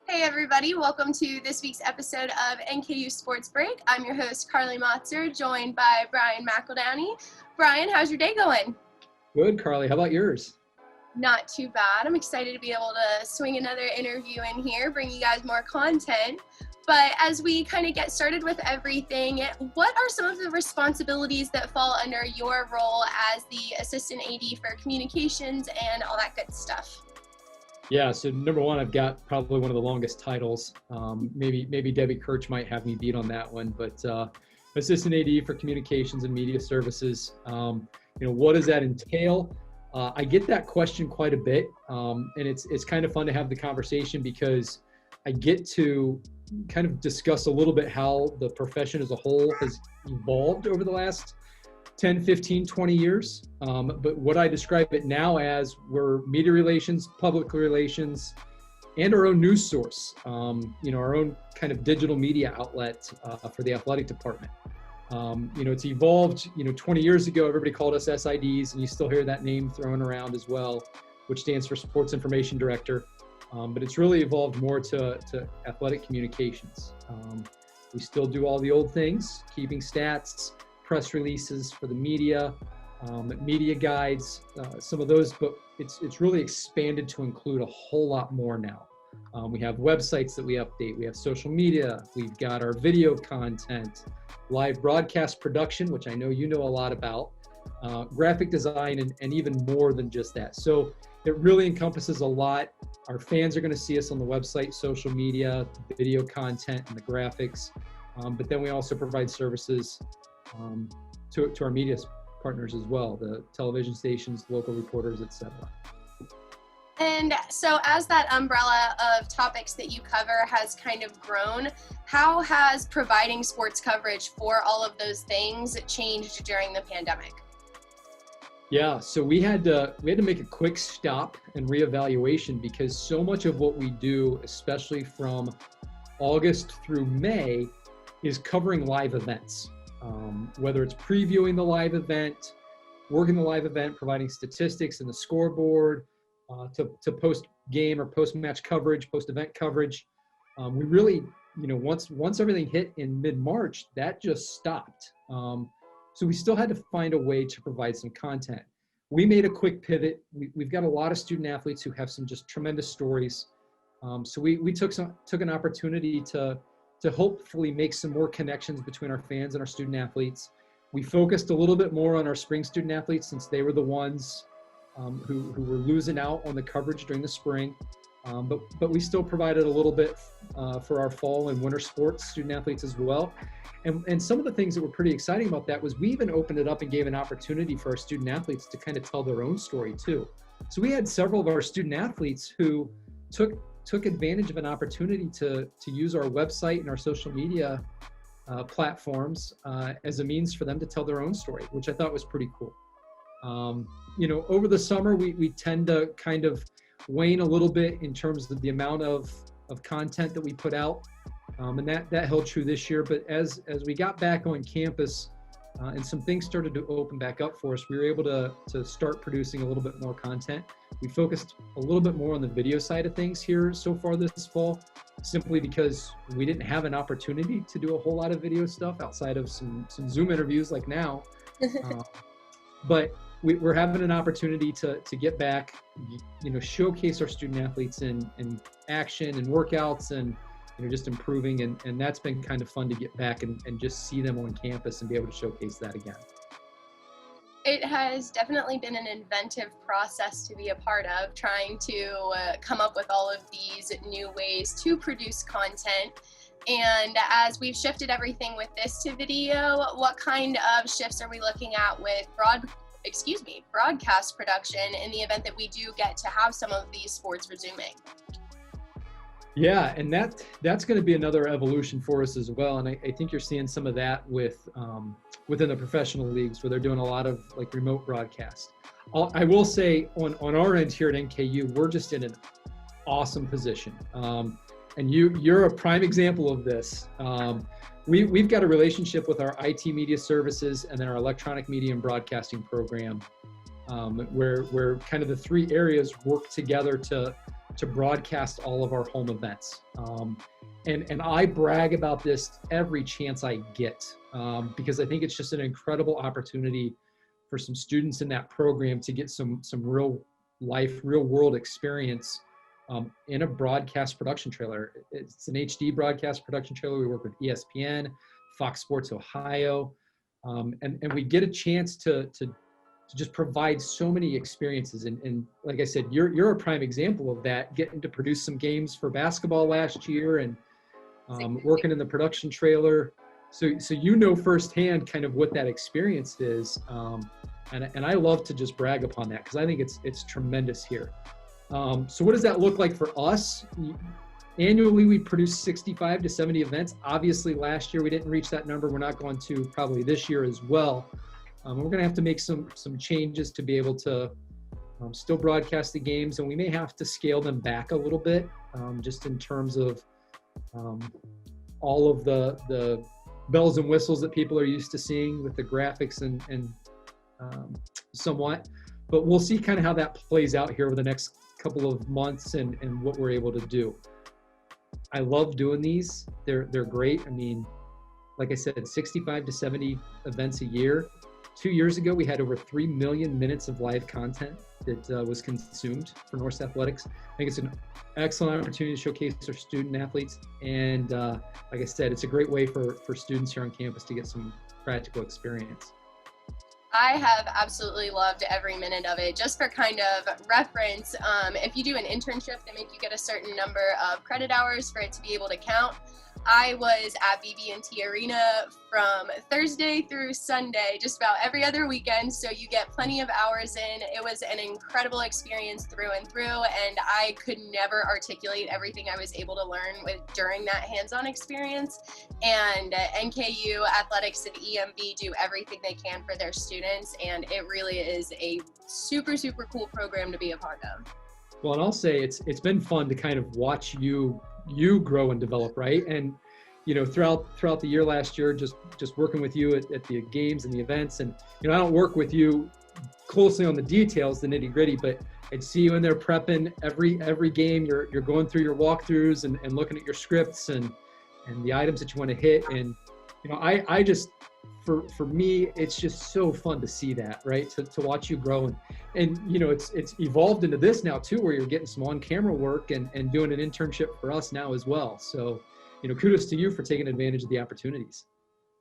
Hey everybody, welcome to this week's episode of NKU Sports Break. I'm your host, Carly Motzer, joined by Bryan McEldowney. Bryan, how's your day going? Good, Carly. How about yours? Not too bad. I'm excited to be able to swing another interview in here, bring you guys more content. But as we kind of get started with everything, what are some of the responsibilities that fall under your role as the Assistant AD for Communications and all that good stuff? Yeah, so number one, I've got probably one of the longest titles. Maybe Debbie Kirch might have me beat on that one, but Assistant AD for Communications and Media Services. What does that entail? I get that question quite a bit, and it's kind of fun to have the conversation because I get to kind of discuss a little bit how the profession as a whole has evolved over the last 10, 15, 20 years. But what I describe it now as we're media relations, public relations, and our own news source, our own kind of digital media outlet for the athletic department. It's evolved, 20 years ago, everybody called us SIDs, and you still hear that name thrown around as well, which stands for Sports Information Director. But it's really evolved more to athletic communications. We still do all the old things, keeping stats, press releases for the media, media guides, some of those, but it's really expanded to include a whole lot more now. We have websites that we update, we have social media, we've got our video content, live broadcast production, which I know you know a lot about, graphic design, and even more than just that. So it really encompasses a lot. Our fans are going to see us on the website, social media, video content, and the graphics. But then we also provide services to our media partners as well, the television stations, local reporters, etc. And so as that umbrella of topics that you cover has kind of grown, how has providing sports coverage for all of those things changed during the pandemic? Yeah, so we had to make a quick stop and reevaluation because so much of what we do, especially from August through May, is covering live events. Whether it's previewing the live event, working the live event, providing statistics and the scoreboard, to post-game or post-match coverage, post-event coverage. We really, once everything hit in mid-March, that just stopped. So we still had to find a way to provide some content. We made a quick pivot. We've got a lot of student athletes who have some just tremendous stories. So we took an opportunity to hopefully make some more connections between our fans and our student athletes. We focused a little bit more on our spring student athletes since they were the ones who were losing out on the coverage during the spring. But we still provided a little bit for our fall and winter sports student athletes as well. And some of the things that were pretty exciting about that was we even opened it up and gave an opportunity for our student athletes to kind of tell their own story too. So we had several of our student athletes who took advantage of an opportunity to use our website and our social media platforms as a means for them to tell their own story, which I thought was pretty cool. Over the summer, we tend to kind of wane a little bit in terms of the amount of content that we put out. And that held true this year. But as we got back on campus and some things started to open back up for us, we were able to start producing a little bit more content. We focused a little bit more on the video side of things here so far this fall, simply because we didn't have an opportunity to do a whole lot of video stuff outside of some Zoom interviews like now. But we're having an opportunity to get back, showcase our student athletes in action and workouts and just improving, and that's been kind of fun to get back and just see them on campus and be able to showcase that again. It has definitely been an inventive process to be a part of, trying to come up with all of these new ways to produce content. And as we've shifted everything with this to video, what kind of shifts are we looking at with broadcast production in the event that we do get to have some of these sports resuming? Yeah, and that's going to be another evolution for us as well. And I think you're seeing some of that within the professional leagues where they're doing a lot of like remote broadcast. I will say on our end here at NKU, we're just in an awesome position. And you're a prime example of this. We've got a relationship with our IT media services and then our electronic media and broadcasting program, where kind of the three areas work together to to broadcast all of our home events. And I brag about this every chance I get, because I think it's just an incredible opportunity for some students in that program to get some real life, real world experience in a broadcast production trailer. It's an HD broadcast production trailer. We work with ESPN, Fox Sports Ohio, and we get a chance to just provide so many experiences. And like I said, you're a prime example of that, getting to produce some games for basketball last year and working in the production trailer. So you know firsthand kind of what that experience is. And I love to just brag upon that because I think it's tremendous here. So what does that look like for us? Annually, we produce 65 to 70 events. Obviously, last year we didn't reach that number. We're not going to probably this year as well. We're going to have to make some changes to be able to still broadcast the games, and we may have to scale them back a little bit, just in terms of all of the bells and whistles that people are used to seeing with the graphics and somewhat. But we'll see kind of how that plays out here over the next couple of months and what we're able to do. I love doing these. They're great. I mean, like I said, 65 to 70 events a year. 2 years ago, we had over 3 million minutes of live content that was consumed for Norse Athletics. I think it's an excellent opportunity to showcase our student athletes. And like I said, it's a great way for students here on campus to get some practical experience. I have absolutely loved every minute of it. Just for kind of reference, if you do an internship, they make you get a certain number of credit hours for it to be able to count. I was at BB&T Arena from Thursday through Sunday, just about every other weekend, so you get plenty of hours in. It was an incredible experience through and through, and I could never articulate everything I was able to learn during that hands-on experience. And NKU Athletics and EMB do everything they can for their students, and it really is a super, super cool program to be a part of. Well, and I'll say it's been fun to kind of watch you grow and develop, right? And you know, throughout the year last year, just working with you at the games and the events, and you know, I don't work with you closely on the details, the nitty gritty, but I'd see you in there prepping every game. You're going through your walkthroughs and looking at your scripts and the items that you want to hit. And you know, I just for me, it's just so fun to see that, right? To watch you grow and you know, it's evolved into this now too, where you're getting some on-camera work and doing an internship for us now as well. So, you know, kudos to you for taking advantage of the opportunities.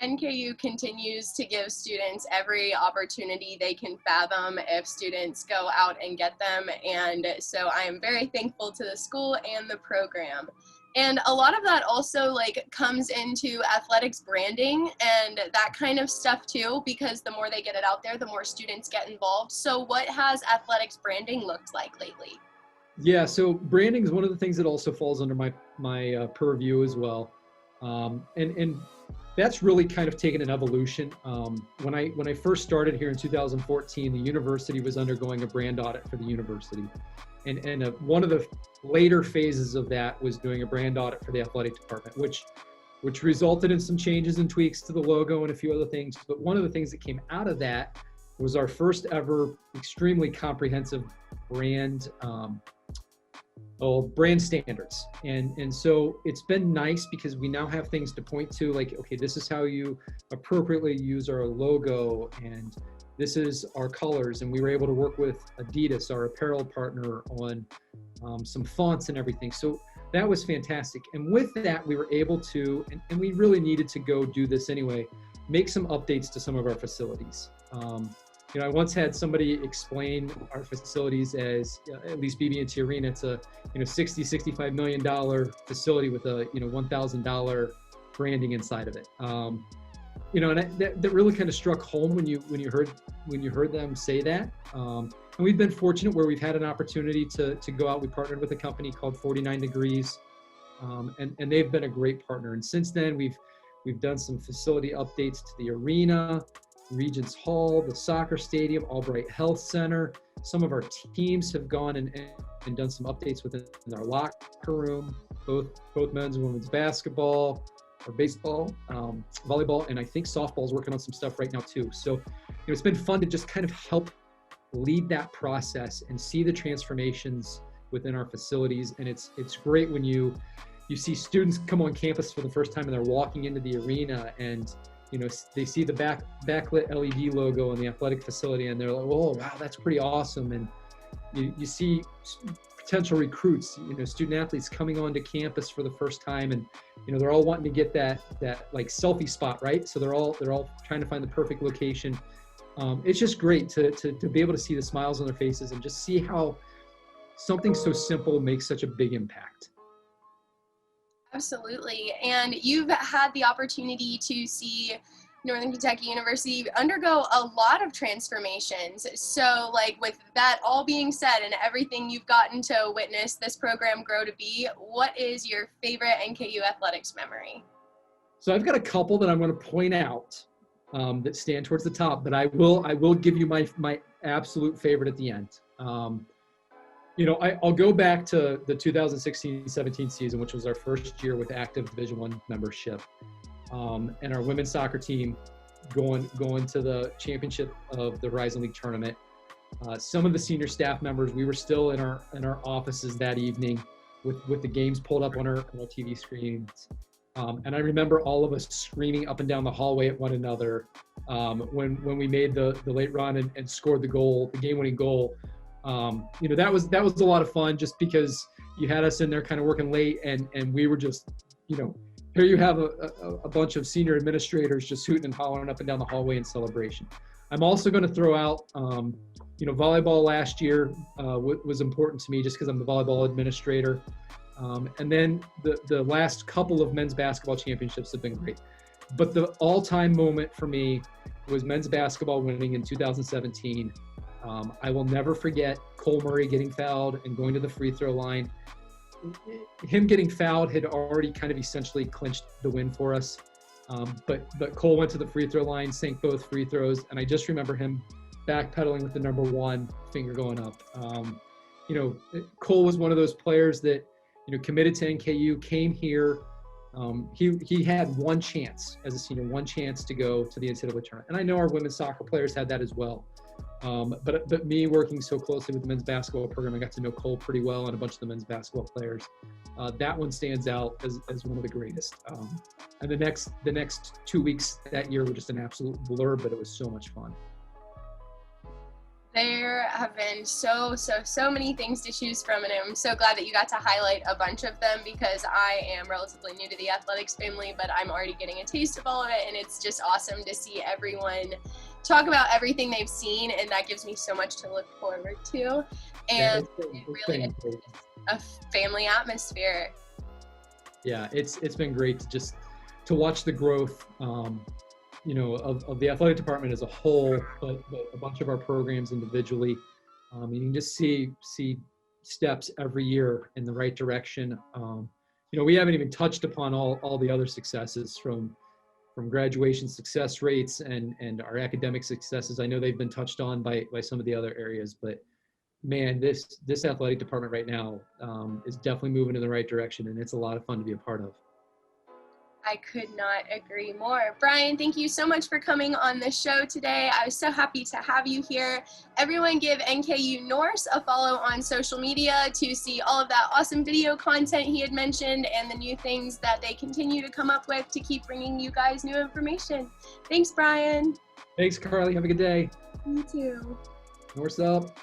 NKU continues to give students every opportunity they can fathom if students go out and get them. And so I am very thankful to the school and the program. And a lot of that also comes into athletics branding and that kind of stuff too, because the more they get it out there, the more students get involved. So what has athletics branding looked like lately? Yeah, so branding is one of the things that also falls under my purview as well. And that's really kind of taken an evolution. When I first started here in 2014, the university was undergoing a brand audit for the university. And one of the later phases of that was doing a brand audit for the athletic department, which resulted in some changes and tweaks to the logo and a few other things. But one of the things that came out of that was our first ever extremely comprehensive brand standards. And so it's been nice because we now have things to point to, like, okay, this is how you appropriately use our logo, and this is our colors. And we were able to work with Adidas, our apparel partner, on some fonts and everything. So that was fantastic. And with that, we were able to, and we really needed to go do this anyway, make some updates to some of our facilities. You know, I once had somebody explain our facilities as, at least BB&T Arena, it's a $60-65 million facility with a $1,000 branding inside of it. You know, and that really kind of struck home when you heard them say that. And we've been fortunate where we've had an opportunity to go out. We partnered with a company called 49 Degrees, and they've been a great partner. And since then, we've done some facility updates to the arena, Regents Hall, the soccer stadium, Albright Health Center. Some of our teams have gone and done some updates within our locker room, both men's and women's basketball, or baseball, volleyball, and I think softball is working on some stuff right now too. So it's been fun to just kind of help lead that process and see the transformations within our facilities. And it's great when you see students come on campus for the first time and they're walking into the arena and, you know, they see the backlit LED logo in the athletic facility and they're like, oh, wow, that's pretty awesome. And you see potential recruits, you know, student athletes coming onto campus for the first time, and you know, they're all wanting to get that like selfie spot, right? So they're all trying to find the perfect location. It's just great to be able to see the smiles on their faces and just see how something so simple makes such a big impact. Absolutely. And you've had the opportunity to see Northern Kentucky University undergo a lot of transformations. So like with that all being said and everything you've gotten to witness this program grow to be, what is your favorite NKU athletics memory? So I've got a couple that I'm going to point out that stand towards the top, but I will give you my absolute favorite at the end. You know, I'll go back to the 2016-17 season, which was our first year with active Division I membership. And our women's soccer team going to the championship of the Horizon League tournament. Some of the senior staff members, we were still in our offices that evening with the games pulled up on our TV screens. And I remember all of us screaming up and down the hallway at one another when we made the late run and scored the game-winning goal. You know, that was a lot of fun just because you had us in there kind of working late and we were just, you know, here you have a bunch of senior administrators just hooting and hollering up and down the hallway in celebration. I'm also going to throw out, you know, volleyball last year was important to me just because I'm the volleyball administrator. And then the last couple of men's basketball championships have been great. But the all-time moment for me was men's basketball winning in 2017. I will never forget Cole Murray getting fouled and going to the free throw line. Him getting fouled had already kind of essentially clinched the win for us. But Cole went to the free throw line, sank both free throws, and I just remember him backpedaling with the number one finger going up. You know, Cole was one of those players that, you know, committed to NKU, came here. He had one chance as a senior, one chance to go to the NCAA tournament. And I know our women's soccer players had that as well. But me working so closely with the men's basketball program, I got to know Cole pretty well and a bunch of the men's basketball players. That one stands out as one of the greatest. And the next 2 weeks that year were just an absolute blur, but it was so much fun. There have been so many things to choose from, and I'm so glad that you got to highlight a bunch of them because I am relatively new to the athletics family, but I'm already getting a taste of all of it, and it's just awesome to see everyone talk about everything they've seen, and that gives me so much to look forward to. And it really is a family atmosphere. Yeah, it's been great to watch the growth. You know, of the athletic department as a whole, but a bunch of our programs individually. You can just see steps every year in the right direction. You know, we haven't even touched upon all the other successes from graduation success rates and our academic successes. I know they've been touched on by some of the other areas, but man, this athletic department right now is definitely moving in the right direction, and it's a lot of fun to be a part of. I could not agree more. Bryan, thank you so much for coming on the show today. I was so happy to have you here. Everyone give NKU Norse a follow on social media to see all of that awesome video content he had mentioned and the new things that they continue to come up with to keep bringing you guys new information. Thanks, Bryan. Thanks, Carly. Have a good day. You too. Norse up.